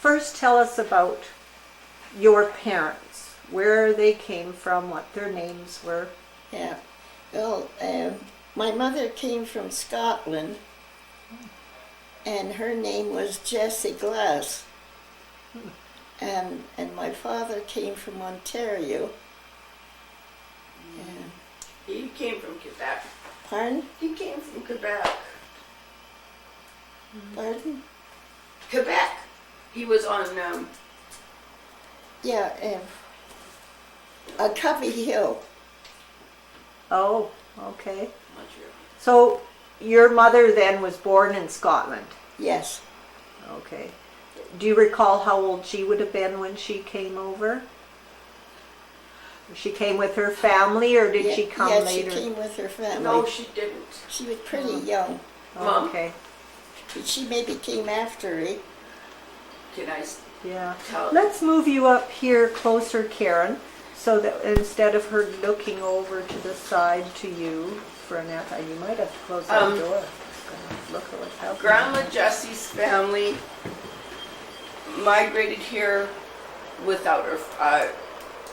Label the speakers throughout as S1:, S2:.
S1: first tell us about your parents, where they came from, what their names were.
S2: Yeah. Well, my mother came from Scotland, and her name was Jessie Glass. And my father came from Ontario. And,
S3: He came from Quebec.
S2: pardon?
S3: He came from Quebec.
S2: Pardon?
S3: Quebec. He was on,
S2: Yeah, a Covey Hill.
S1: Oh, okay.
S3: Montreal.
S1: So your mother then was born in Scotland.
S2: Yes.
S1: Okay. Do you recall how old she would have been when she came over? She came with her family, or did she come later?
S2: She came with her family.
S3: No, she didn't.
S2: She was pretty young.
S1: Oh,
S3: Mom?
S1: okay.
S2: She maybe came after it.
S3: Can I
S1: Yeah.
S3: tell?
S1: Let's move you up here closer, Karen, so that instead of her looking over to the side to you for an F, you might have to close that door. Look at what's happening.
S3: Grandma Jessie's family migrated here without her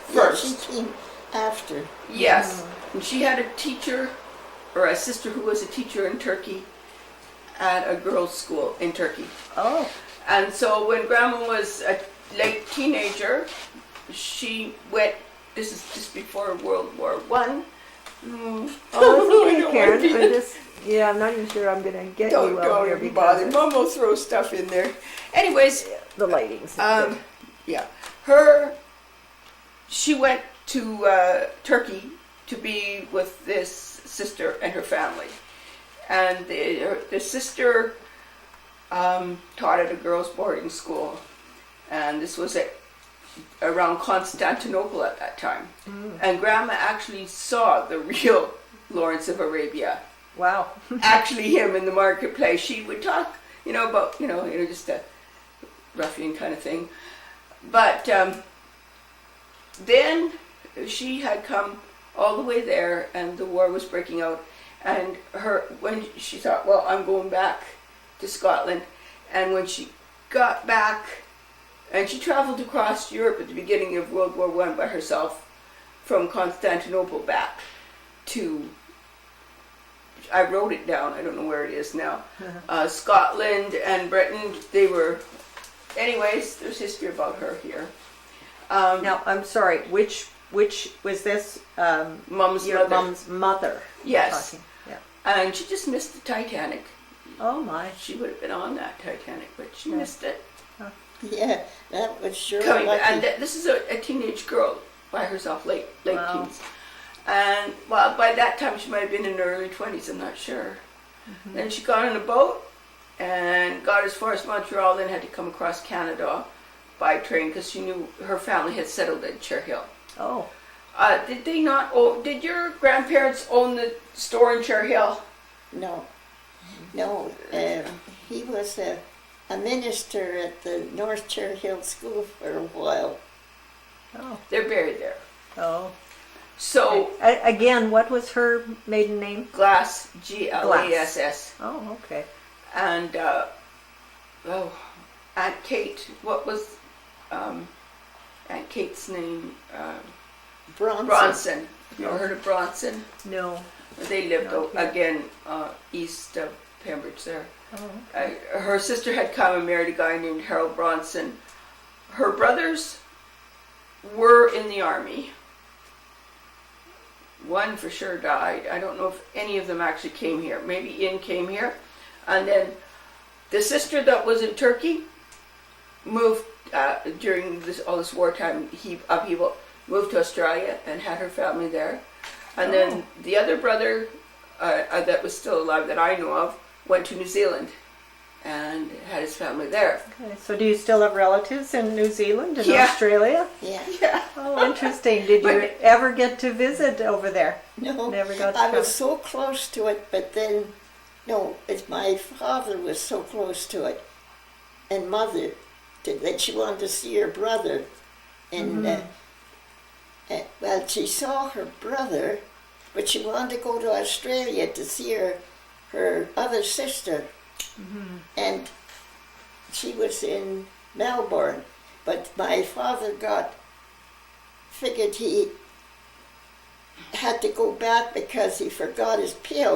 S3: first.
S2: Yeah, she came after.
S3: Yes. And she had a teacher, or a sister who was a teacher in Turkey at a girls' school in Turkey.
S1: Oh,
S3: And so when Grandma was a late teenager, she went, this is just before World War One.
S1: oh, it's okay, Karen. I'm not even sure I'm going to get
S3: Don't
S1: you out here
S3: even bother.
S1: because
S3: Mom will throw stuff in there. Anyways,
S1: the lighting's
S3: yeah, she went to Turkey to be with this sister and her family, and the sister taught at a girls' boarding school, and this was around Constantinople at that time. And Grandma actually saw the real Lawrence of Arabia.
S1: Wow.
S3: Actually, him in the marketplace. She would talk, about just a ruffian kind of thing. But then she had come all the way there, and the war was breaking out. And when she thought, well, I'm going back to Scotland, and when she got back, and she traveled across Europe at the beginning of World War I by herself, from Constantinople back to, I wrote it down, I don't know where it is now, Scotland and Britain. They were, anyways, there's history about her here.
S1: Now, I'm sorry, which was this?
S3: Mom's
S1: your
S3: mother.
S1: mom's mother.
S3: Yes.
S1: Talking. Yeah.
S3: And she just missed the Titanic.
S1: Oh my.
S3: She would have been on that Titanic, but she missed it.
S2: Yeah, that was sure
S3: Coming,
S2: lucky.
S3: and this is a teenage girl by herself, late
S1: Wow.
S3: teens. And well, by that time she might have been in her early 20s, I'm not sure. Then she got on a boat and got as far as Montreal, then had to come across Canada by train because she knew her family had settled in Cher Hill.
S1: Oh.
S3: Did they not own, did your grandparents own the store in Cher Hill?
S2: No, he was a minister at the North Cher Hill School for a while.
S1: Oh.
S3: They're buried there.
S1: Oh.
S3: So,
S1: Again, what was her maiden name?
S3: Glass, Glass.
S1: Oh, okay.
S3: And, Aunt Kate, what was Aunt Kate's name?
S2: Bronson.
S3: Bronson. Have you ever heard of Bronson?
S1: No.
S3: They lived,
S1: Not here.
S3: again, east of Pembridge there.
S1: Oh.
S3: Her sister had come and married a guy named Harold Bronson. Her brothers were in the army. One for sure died. I don't know if any of them actually came here. Maybe Ian came here. And then the sister that was in Turkey moved during all this wartime upheaval, moved to Australia and had her family there. And then the other brother that was still alive that I know of went to New Zealand and had his family there.
S1: Okay. So do you still have relatives in New Zealand and
S3: Yeah.
S1: Australia?
S2: Yeah.
S3: Yeah.
S1: Oh, interesting. Did you ever get to visit over there?
S2: No,
S1: Never got to
S2: I
S1: come.
S2: was so close to it, but then, no, my father was so close to it, and Mother, that she wanted to see her brother, and well, she saw her brother, but she wanted to go to Australia to see her other sister, and she was in Melbourne. But my father figured he had to go back because he forgot his pills.